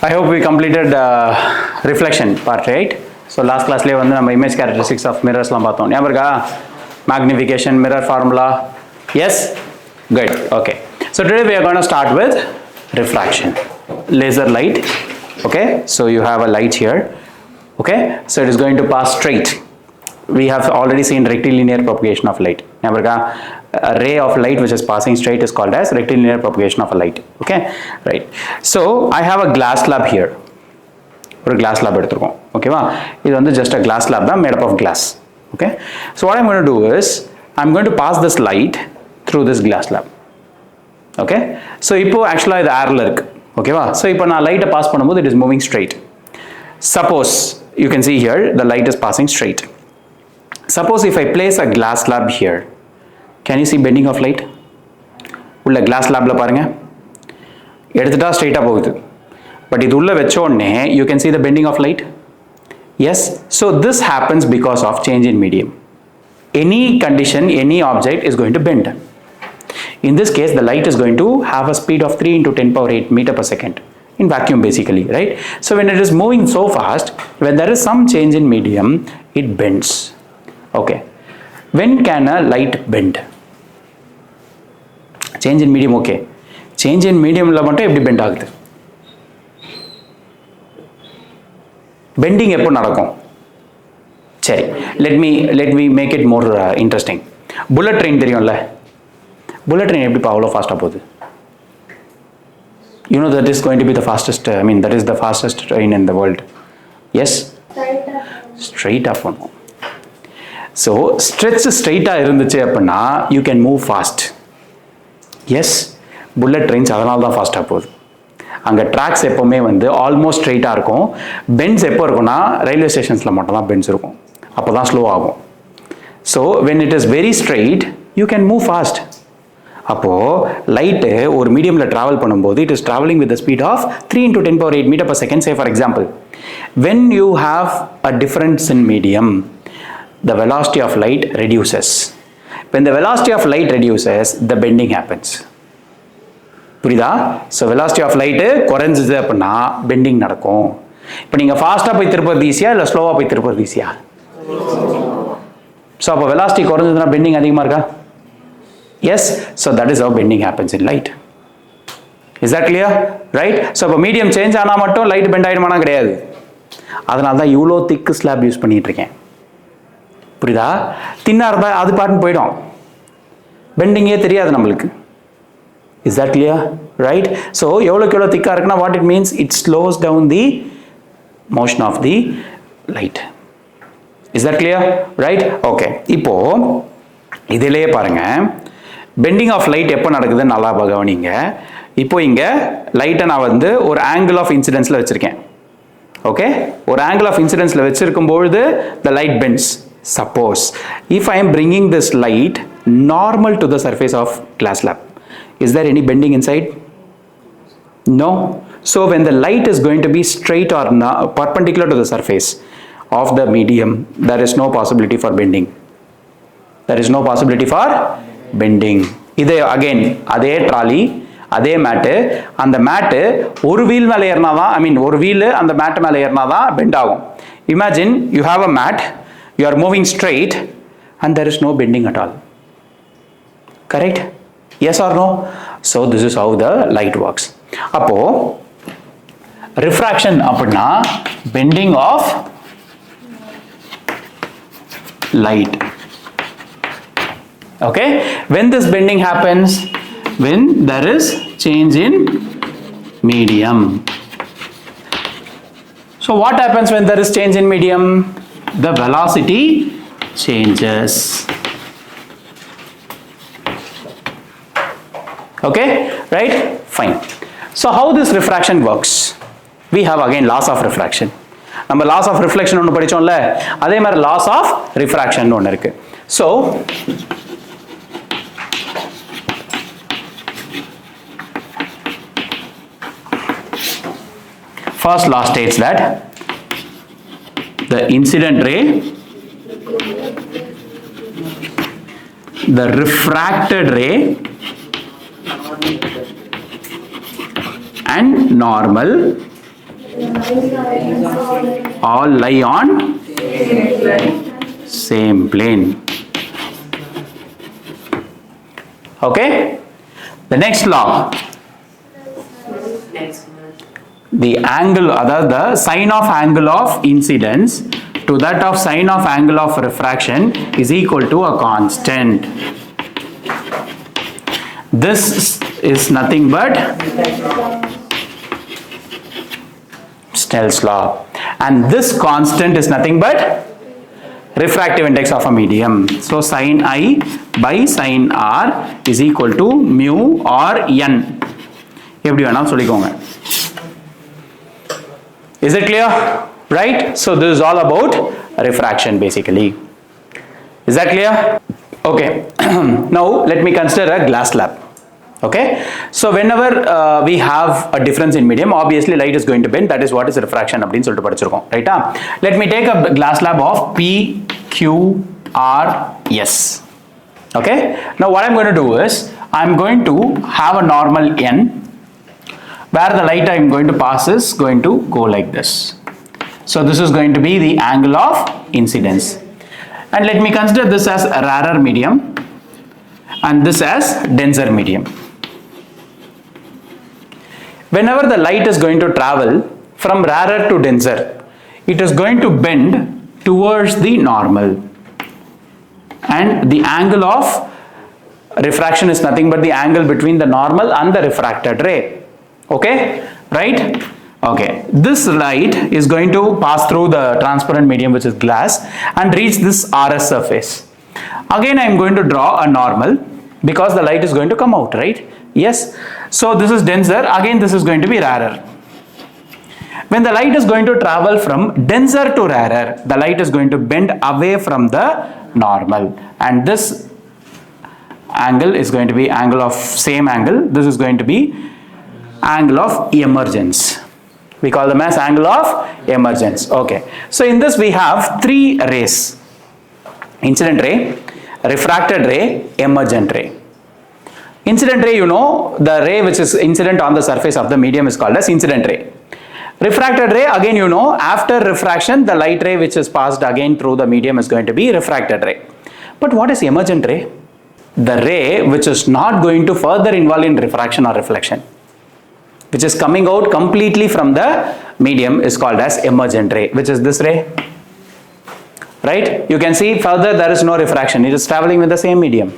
I hope we completed the reflection part, right? So last class we have image characteristics of mirrors. Magnification, mirror formula. Yes? Good. Okay. So today we are going to start with refraction. Laser light. Okay. So you have a light here. Okay. So it is going to pass straight. We have already seen rectilinear propagation of light. A ray of light which is passing straight is called as rectilinear propagation of a light. Okay. Right. So I have a glass slab here. Or a glass slab. Okay. This is just a glass slab made up of glass. Okay. So what I'm going to do is I'm going to pass this light through this glass slab. Okay. So actually the air iruk. Okay. So now light pass pannumbodhu it is moving straight. Suppose you can see here the light is passing straight. Suppose if I place a glass slab here, can you see bending of light? Ulla glass slab la parunga. Eduthita straight ah pogudhu. But idu ulla vechonne you can see the bending of light. Yes, so this happens because of change in medium. Any condition, any object is going to bend. In this case, the light is going to have a speed of 3 into 10 power 8 meter per second in vacuum basically, right? So when it is moving so fast, when there is some change in medium, it bends. Okay. When can a light bend? Change in medium, okay. Change in medium la mattum eppadi bend agudhu? Bending எப்போ நடக்கும்? சரி, let me make it more interesting. Bullet train தெரியும்ல? Bullet train எப்படி அவ்வளோ ஃபாஸ்ட்டாக போகுது? You know that is going to be the fastest, that is the fastest train in the world. Yes? Straight up பண்ணும். So, straight-ஆக இருந்துச்சு அப்படின்னா you can move fast. Yes? Bullet trains அதனால தான் ஃபாஸ்ட்டாக போகுது. அங்கே ட்ராக்ஸ் எப்போவுமே ஆல்மோஸ்ட் ஸ்ட்ரெயிட்டாக இருக்கும். பென்ஸ் எப்போ இருக்கும்னா ரயில்வே ஸ்டேஷன்ஸில் மட்டும் தான் பென்ஸ் இருக்கும். அப்போ தான் ஸ்லோ ஆகும். So when it is very straight you can move fast. அப்போது லைட்டு ஒரு மீடியமில் ட்ராவல் பண்ணும்போது it is travelling with the speed of 3 into 10 power 8 meter per second. Say for example, when you have a difference in medium, the velocity of light reduces. When the velocity of light reduces, the bending happens. புரியுதா? So velocity of light குறைஞ்சிது அப்படின்னா bending நடக்கும். இப்போ நீங்கள் ஃபாஸ்ட்டாக போய் திருப்பது ஈஸியா இல்லை ஸ்லோவாக போய் திருப்பது ஈஸியா? ஸோ அப்போ வெலாசிட்டி குறைஞ்சதுன்னா பெண்டிங் அதிகமாக இருக்கா? Yes. So that is how bending happens in light. Is that clear? Right. So இப்போ மீடியம் சேஞ்ச் ஆனால் மட்டும் லைட் பெண்ட் ஆகிடுமானா கிடையாது. அதனால தான் இவ்வளோ திக்கு ஸ்லாப் யூஸ் பண்ணிகிட்டு இருக்கேன். புரியுதா? தின்னாக இருந்தால் அது பாட்டுன்னு போயிடும், பெண்டிங்கே தெரியாது நம்மளுக்கு. Is that clear? Right? So, எவ்வளோ திக்கா இருக்குன்னா what it means? It slows down the motion of the light. Is that clear? Right? Okay. இப்போ இதிலேயே பாருங்க, bending of light எப்போ நடக்குதுன்னு நல்லா கவனிங்க. இப்போ இங்கே லைட்டை நான் ஒரு angle of incidence-ல வச்சிருக்கேன். ஓகே, ஒரு angle of incidence-ல வச்சிருக்கும் பொழுது the light bends. Suppose if I am bringing this light normal to the surface of glass slab, is there any bending inside? No. So when the light is going to be straight or perpendicular to the surface of the medium, there is no possibility for bending. There is no possibility for bending. இது again அதே trolley, அதே மேட்டு, அந்த மேட்டு ஒரு wheel மேலே ஏறினாதான், ஒரு wheel அந்த மேட்டு மேலே ஏறினாதான் bend ஆகும். Imagine you have a mat, you are moving straight and there is no bending at all. Correct? Yes or no? So this is how the light works. அப்போ refraction அப்படின்னா bending of light. Okay? When this bending happens? When there is change in medium. So what happens when there is change in medium? The velocity changes. Okay, right? Fine. So how this refraction works? We have again laws of refraction. நம்ம laws of reflection ஒன்று படிச்சோம்ல, அதே மாதிரி laws of refraction ஒன்று இருக்கு. So first law states that the incident ray, the refracted ray and normal All lie on same plane. Okay, the next law, the angle, the sine of angle of incidence to that of sine of angle of refraction is equal to a constant. This is nothing but Snell's law, and this constant is nothing but refractive index of a medium. So sin I by sin R is equal to mu or n. எப்படி வேணாலும் சொல்லிக்கோங்க. Is it clear? Right? So this is all about refraction basically. Is that clear? Okay. Now let me consider a glass slab. Okay, so whenever we have a difference in medium, obviously light is going to bend. That is what is refraction அப்படின்னு சொல்லிட்டு படிச்சிருக்கோம், ரைட்டா? Let me take a glass slab of PQRS. Okay, now what I'm going to do is I'm going to have a normal N where the light I'm going to pass is going to go like this. So this is going to be the angle of incidence, and let me consider this as a rarer medium and this as denser medium. Whenever the light is going to travel from rarer to denser, it is going to bend towards the normal, and the angle of refraction is nothing but the angle between the normal and the refracted ray. Okay, right? Okay, this light is going to pass through the transparent medium, which is glass, and reach this RS surface. Again I am going to draw a normal because the light is going to come out, right? Yes, so this is denser, again this is going to be rarer. When the light is going to travel from denser to rarer, the light is going to bend away from the normal, and this angle is going to be angle of same angle. This is going to be angle of emergence. We call them as angle of emergence. Okay, so in this we have three rays: incident ray, refracted ray, emergent ray. Incident ray, you know, the ray which is incident on the surface of the medium is called as incident ray. Refracted ray, again you know, after refraction the light ray which is passed again through the medium is going to be refracted ray. But what is emergent ray? The ray which is not going to further involve in refraction or reflection, which is coming out completely from the medium, is called as emergent ray, which is this ray. Right? You can see further there is no refraction, it is traveling with the same medium.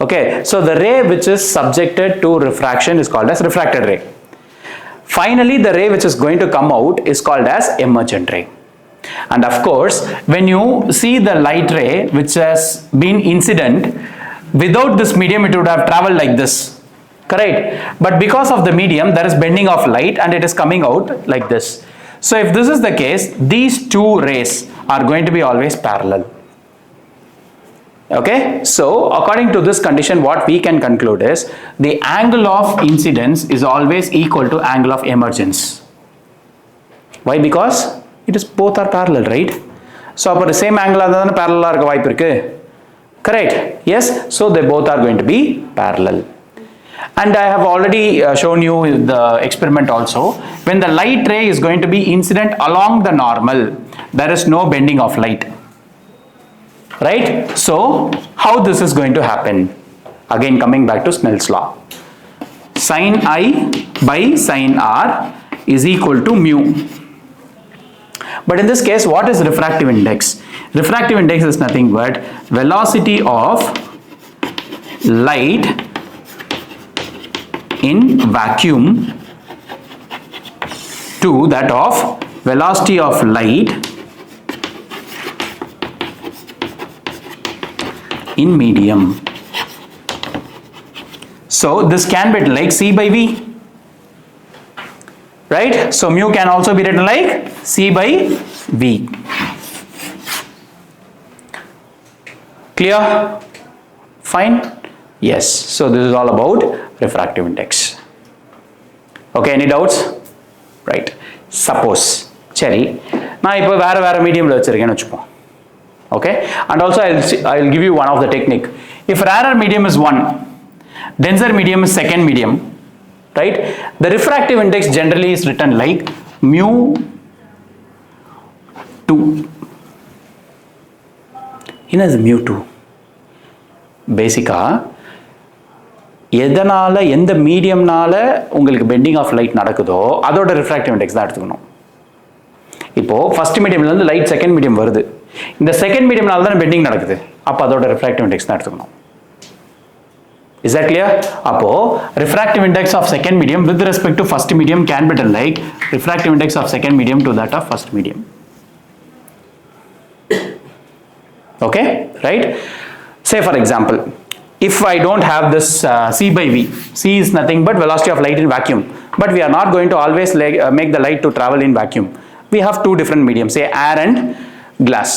Okay, so the ray which is subjected to refraction is called as refracted ray. Finally, the ray which is going to come out is called as emergent ray. And of course, when you see the light ray which has been incident, without this medium it would have traveled like this, correct? But because of the medium there is bending of light and it is coming out like this. So if this is the case, these two rays are going to be always parallel. Okay, so according to this condition what we can conclude is the angle of incidence is always equal to angle of emergence. Why? Because it is both are parallel, right? So upper the same angle adana parallel ah irukka vaaipu irukku, correct? Yes, so they both are going to be parallel. And I have already shown you the experiment also. When the light ray is going to be incident along the normal, there is no bending of light. Right? So how this is going to happen? Again coming back to Snell's law. Sin I by sin R is equal to mu. But in this case, what is refractive index? Refractive index is nothing but velocity of light in vacuum to that of velocity of light in medium. So this can be like C by V, right? So mu can also be written like C by V. Clear? Fine? Yes. So this is all about refractive index. Okay, any doubts? Right. Suppose சரி நான் இப்போ வேற மீடியம்ல வச்சிருக்கேன்னு வெச்சுப்போம். Okay, and also I'll give you one of the technique. If rarer medium is 1, denser medium is second medium, right? The refractive index generally is written like mu 2. என்னது mu 2? பேசிக்கா எதனால எந்த மீடியம்னால உங்களுக்கு பெண்டிங் ஆஃப் லைட் நடக்குதோ அதோட refractive index தான் எடுத்துக்கணும். இப்போ ஃபர்ஸ்ட் மீடியம்ல இருந்து லைட் செகண்ட் மீடியம் வருது, இந்த செகண்ட் மீடியம்னால தான் பெண்டிங் நடக்குது, அப்போ அதோட ரிஃப்ராக்டிவ் இண்டெக்ஸ் தான் எடுத்துக்கணும். Is that clear? அப்போ refractive index of second medium with respect to first medium can be done like refractive index of second medium to that of first medium. Okay, right? Say for example, if I don't have this C by V, C is nothing but velocity of light in vacuum, but we are not going to always make the light to travel in vacuum. We have two different mediums, say air and glass.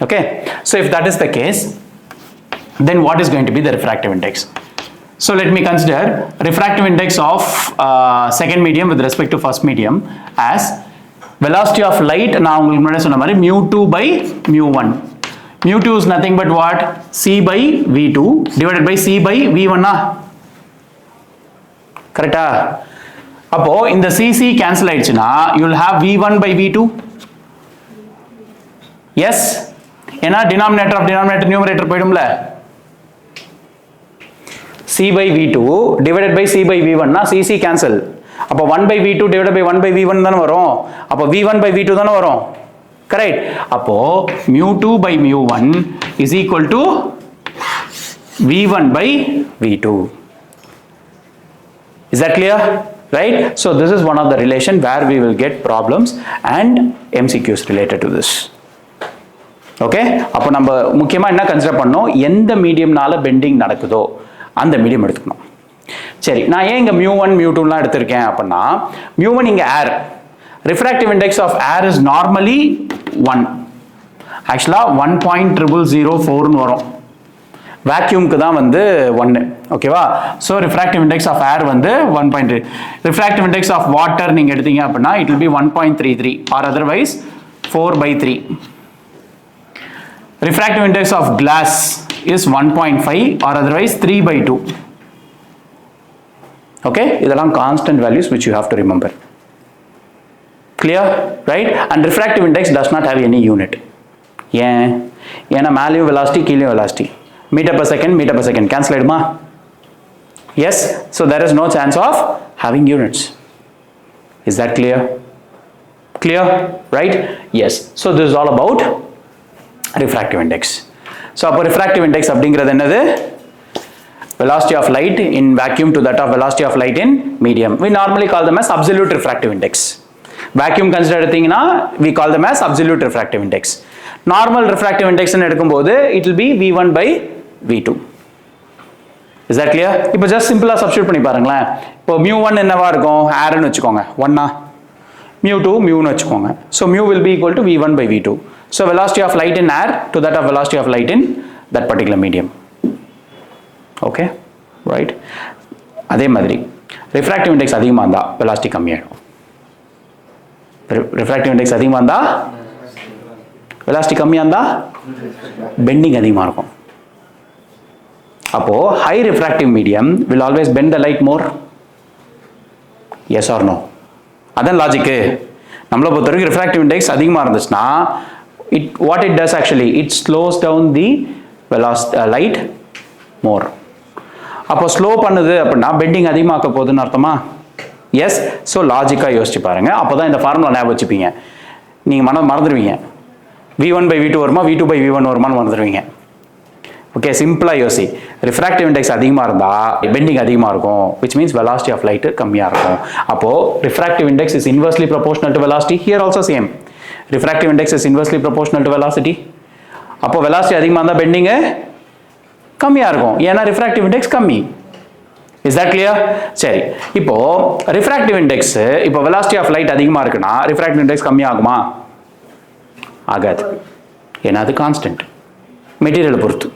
Okay, so if that is the case, then what is going to be the refractive index? So let me consider refractive index of second medium with respect to first medium as velocity of light. நான் உங்களுக்கு முன்னாடி சொன்ன மாதிரி mu 2 by mu 1. Mu 2 is nothing but what? C by V2 divided by C by V1. கரெக்டா? அப்போ இந்த CC cancel ஆயிடுச்சுன்னா you will have V1 by V2. Yes? ஏன்னா denominator of denominator numerator போயிடும்ல. C by V2 divided by C by V1 னா CC cancel. அப்போ 1 by V2 divided by 1 by V1 தானே வரும். அப்போ V1 by V2 தானே வரும். Correct? அப்போ mu 2 by mu 1 is equal to V1 by V2. Is that clear? Right? So this is one of the relation where we will get problems and MCQs related to this. Okay? அப்போ நம்ம முக்கியமா என்ன consider பண்ணோம், எந்த மீடியம்னால bending நடக்குதோ அந்த medium எடுத்துக்கணும். சரி, நான் ஏன் இங்க mu1 mu2லாம் எடுத்திருக்கேன் அப்படின்னா, mu1 இங்க ஏர், refractive index of air is normally 1. ஆக்சுவலா 1.0004 ன்னு வரும், வேக்யூம்க்கு தான் வந்து 1. ஓகேவா? So refractive index of air வந்து 1. ரிஃப்ராக்டிவ் இண்டெக்ஸ் ஆஃப் வாட்டர் நீங்க எடுத்தீங்க அப்படின்னா it will be 1.33 or otherwise 4/3. Refractive index of glass is 1.5 or otherwise 3/2. Okay, இதெல்லாம் constant values which you have to remember. Clear? Right? And refractive index does not have any unit. ஏன்னா மேலேயும் velocity கீழேயும் velocity, meter per second cancel ஆயிடுமா? Yes, so there is no chance of having units. Is that clear? Clear? Right? Yes. So this is all about refractive index. So அப்போ refractive index அப்படிங்கிறது என்னது? Velocity of light in vacuum to that of velocity of light in medium. We normally call them as absolute refractive index. Vacuum consider எடுத்தீங்கன்னா we call them as absolute refractive index. Normal refractive index ன்னு எடுக்கும்போது it will be V1 by V2. Is that clear? இப்போ just simple-ஆ substitute பண்ணி பாருங்களேன். இப்போ mu1 என்னவா இருக்கும்? airன்னு வச்சுக்கோங்க, 1 mu2 mu ன்னு வச்சுக்கோங்க. So mu will be equal to V1 by V2. So velocity of light in air to that of velocity of light in that particular medium. Okay, right? அதே மாதிரி refractive index அதிகமா இருந்தா velocity கம்மியாயிடும். refractive index அதிகமா இருந்தா velocity கம்மியா இருந்தா bending அதிகமா இருக்கும். அப்போ high refractive medium will always bend the light more. Yes or no? அதான் லாஜிக். நம்மள பொறுத்தவரைக்கும் refractive index அதிகமா இருந்துச்சுன்னா what it does actually, it slows down the velocity light more. அப்போ ஸ்லோ பண்ணுது அப்படின்னா பெண்டிங் அதிகமாக்க போகுதுன்னு அர்த்தமா? எஸ். ஸோ லாஜிக்காக யோசிச்சு பாருங்க, அப்போதான் இந்த ஃபார்முலா ஞாபகம் வச்சுப்பீங்க. நீங்கள் மறந்துடுவீங்க, V1 by V2 வருமா, V2 by V1 வருமானு மறந்துடுவீங்க. ஓகே, சிம்பிளாக யோசி. ரிஃப்ராக்டிவ் இண்டெக்ஸ் அதிகமாக இருந்தால் பெண்டிங் அதிகமாக இருக்கும், which means velocity of light கம்மியாக இருக்கும். அப்போது refractive index is inversely proportional to velocity. Here also same. Refractive index is inversely proportional to velocity. அப்போ velocity அதிகமாக இருந்தால் பெண்டிங் கம்மியாக இருக்கும், ஏன்னா refractive index கம்மி. Is that clear? சரி, இப்போ refractive index, இப்போ velocity of light அதிகமாக இருக்குன்னா refractive index கம்மியாகுமா? ஆகாது, ஏன்னா அது கான்ஸ்டன்ட், மெட்டீரியலை பொறுத்து.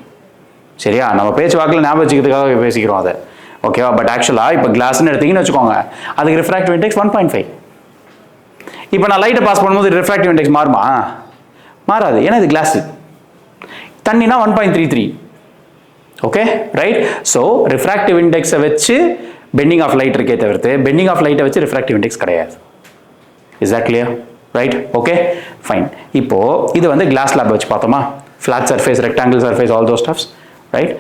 சரியா? நம்ம பேச்சு வாக்கில் ஞாபகம் வச்சுக்கிறதுக்காக பேசிக்கிறோம் அதை. ஓகேவா? பட் ஆக்சுவலாக இப்போ கிளாஸ்ன்னு எடுத்தீங்கன்னு வச்சுக்கோங்க, அதுக்கு refractive index 1.5. இப்போ நான் லைட்டை பாஸ் பண்ணும்போது refractive index மாறுமா? மாறாது, ஏன்னா இது கிளாஸ். தண்ணினா 1.33. Okay, right? ஸோ ரிஃப்ராக்டிவ் இண்டெக்ஸை வச்சு பெண்டிங் ஆஃப் லைட் இருக்கே தவிர்த்து பெண்டிங் ஆஃப் லைட்டை வச்சு ரிஃப்ராக்டிவ் இண்டெக்ஸ் கிடையாது. Is that clear? Right, okay fine. இப்போ இது வந்து கிளாஸ் ஸ்லாப் வச்சு பார்த்தோமா, flat surface, rectangle surface, all those stuffs, right?